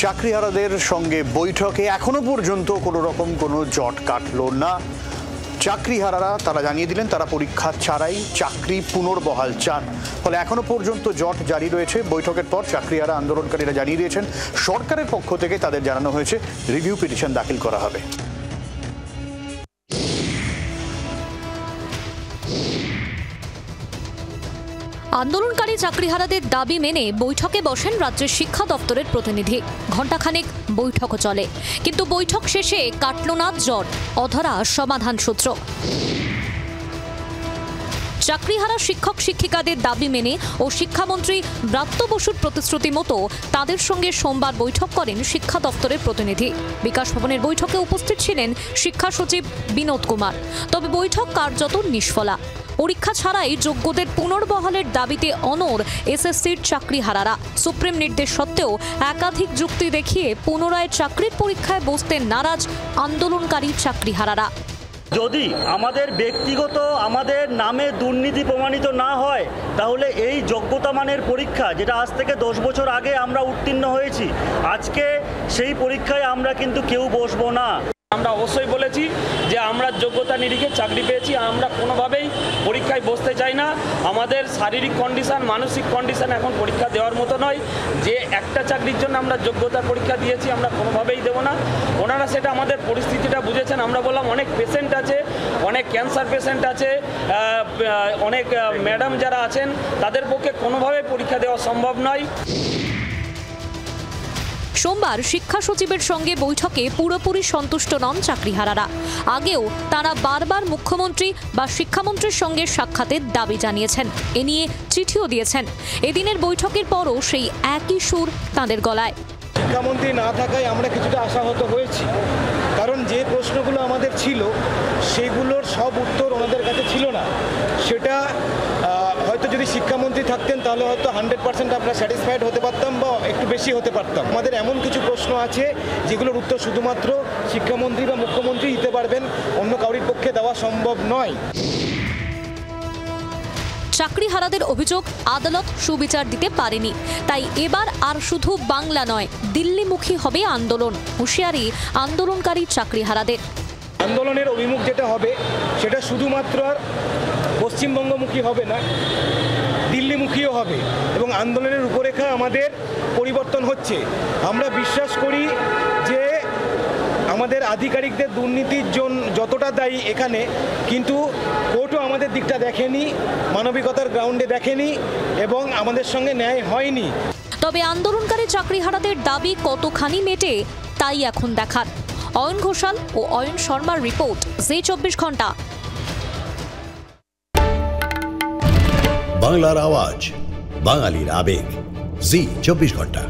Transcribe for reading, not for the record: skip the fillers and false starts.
চাকরিহারাদের সঙ্গে বৈঠকে এখনো পর্যন্ত কোনো রকম কোনো জট কাটলো না। চাকরিহারারা তারা জানিয়ে দিলেন তারা পরীক্ষা ছাড়াই চাকরি পুনর্বহাল চান। ফলে এখনো পর্যন্ত জট জারি রয়েছে। বৈঠকের পর চাকরিহারা আন্দোলনকারীরা জানিয়ে দিয়েছেন সরকারের পক্ষ থেকে তাদের জানানো হয়েছে রিভিউ পিটিশন দাখিল করা হবে। আন্দোলনকারী চাকরিহারাদের দাবি মেনে বৈঠকে বসেন রাজ্যের শিক্ষা দপ্তরের প্রতিনিধি। ঘণ্টাখানেক বৈঠকও চলে, কিন্তু বৈঠক শেষে কাটল না জট, অধরা সমাধান সূত্র। চাকরিহারা শিক্ষক শিক্ষিকাদের দাবি মেনে ও শিক্ষামন্ত্রী ব্রাত্য বসুর প্রতিশ্রুতি মতো তাদের সঙ্গে সোমবার বৈঠক করেন শিক্ষা দপ্তরের প্রতিনিধি। বিকাশ ভবনের বৈঠকে উপস্থিত ছিলেন শিক্ষা সচিব বিনোদ কুমার। তবে বৈঠক কার্যত নিষ্ফলা। পরীক্ষা ছাড়াই যোগ্যদের পুনর্বহালের দাবিতে অনড় এসএসসির চাকরিহারারা। সুপ্রিম নির্দেশ সত্ত্বেও একাধিক যুক্তি দেখিয়ে পুনরায় চাকরির পরীক্ষায় বসতে নারাজ আন্দোলনকারী চাকরিহারারা। যদি আমাদের ব্যক্তিগত আমাদের নামে দুর্নীতি প্রমাণিত না হয়, তাহলে এই যোগ্যতা মানের পরীক্ষা যেটা আজ থেকে 10 বছর আগে আমরা উত্তীর্ণ হয়েছি, আজকে সেই পরীক্ষায় আমরা কিন্তু কেউ বসবো না। আমরা অবশ্যই বলেছি যে আমরা যোগ্যতা নিরিখে চাকরি পেয়েছি, আমরা কোনোভাবেই পরীক্ষায় বসতে চাই না। আমাদের শারীরিক কন্ডিশন, মানসিক কন্ডিশন এখন পরীক্ষা দেওয়ার মতো নয়। যে একটা চাকরির জন্য আমরা যোগ্যতার পরীক্ষা দিয়েছি, আমরা কোনোভাবেই দেবো না। ওনারা সেটা আমাদের পরিস্থিতিটা বুঝেছেন। আমরা বললাম অনেক পেশেন্ট আছে, অনেক ক্যান্সার পেশেন্ট আছে, অনেক ম্যাডাম যারা আছেন, তাদের পক্ষে কোনোভাবে পরীক্ষা দেওয়া সম্ভব নয়। সোমবার শিক্ষা সচিবের সঙ্গে বৈঠকে পুরোপুরি সন্তুষ্ট নন চাকরিহারারা। আগেও তারা বারবার মুখ্যমন্ত্রী বা শিক্ষামন্ত্রীর সঙ্গে সাক্ষাতের দাবি জানিয়েছেন, এ নিয়ে চিঠিও দিয়েছেন। এদিনের বৈঠকের পরও সেই একই সুর তাঁদের গলায়। শিক্ষামন্ত্রী না থাকায় আমরা কিছুটা আশাহত হয়েছি, কারণ যে প্রশ্নগুলো আমাদের ছিল সেগুলোর সব উত্তর ওনাদের কাছে ছিল না। সেটা হয়তো যদি শিক্ষামন্ত্রী থাকতেন তাহলে হয়তো 100% আমরা স্যাটিসফাইড হতে পারতাম বা একটু বেশি হতে পারতাম। আমাদের এমন কিছু প্রশ্ন আছে যেগুলোর উত্তর শুধুমাত্র শিক্ষামন্ত্রী বা মুখ্যমন্ত্রী দিতে পারবেন, অন্য কারোর পক্ষে দেওয়া সম্ভব নয়। চাকরিহারাদের অভিযোগ আদালত সুবিচার দিতে পারেনি, তাই এবার আর শুধু বাংলা নয়, দিল্লিমুখী হবে আন্দোলন। হুঁশিয়ারি আন্দোলনকারী চাকরিহারাদের। আন্দোলনের অভিমুখ যেটা হবে সেটা শুধুমাত্র আর পশ্চিমবঙ্গমুখী হবে না, দিল্লিমুখীও হবে। এবং আন্দোলনের রূপরেখা আমাদের পরিবর্তন হচ্ছে। আমরা বিশ্বাস করি যে আমাদের আধিকারিকদের দুর্নীতির জন্য যতটা দায়ী এখানে, কিন্তু কোর্টও আমাদের দিকটা দেখেনি, মানবিকতার গ্রাউন্ডে দেখেনি এবং আমাদের সঙ্গে ন্যায় হয়নি। তবে আন্দোলনকারী চাকরিহারাদের দাবি কতখানি মেটে তাই এখন দেখার। অয়ন ঘোষাল ও অয়ন শর্মার রিপোর্ট, জি 24 ঘন্টা। বাংলার আওয়াজ, বাঙালির আবেগ, জি 24 ঘন্টা।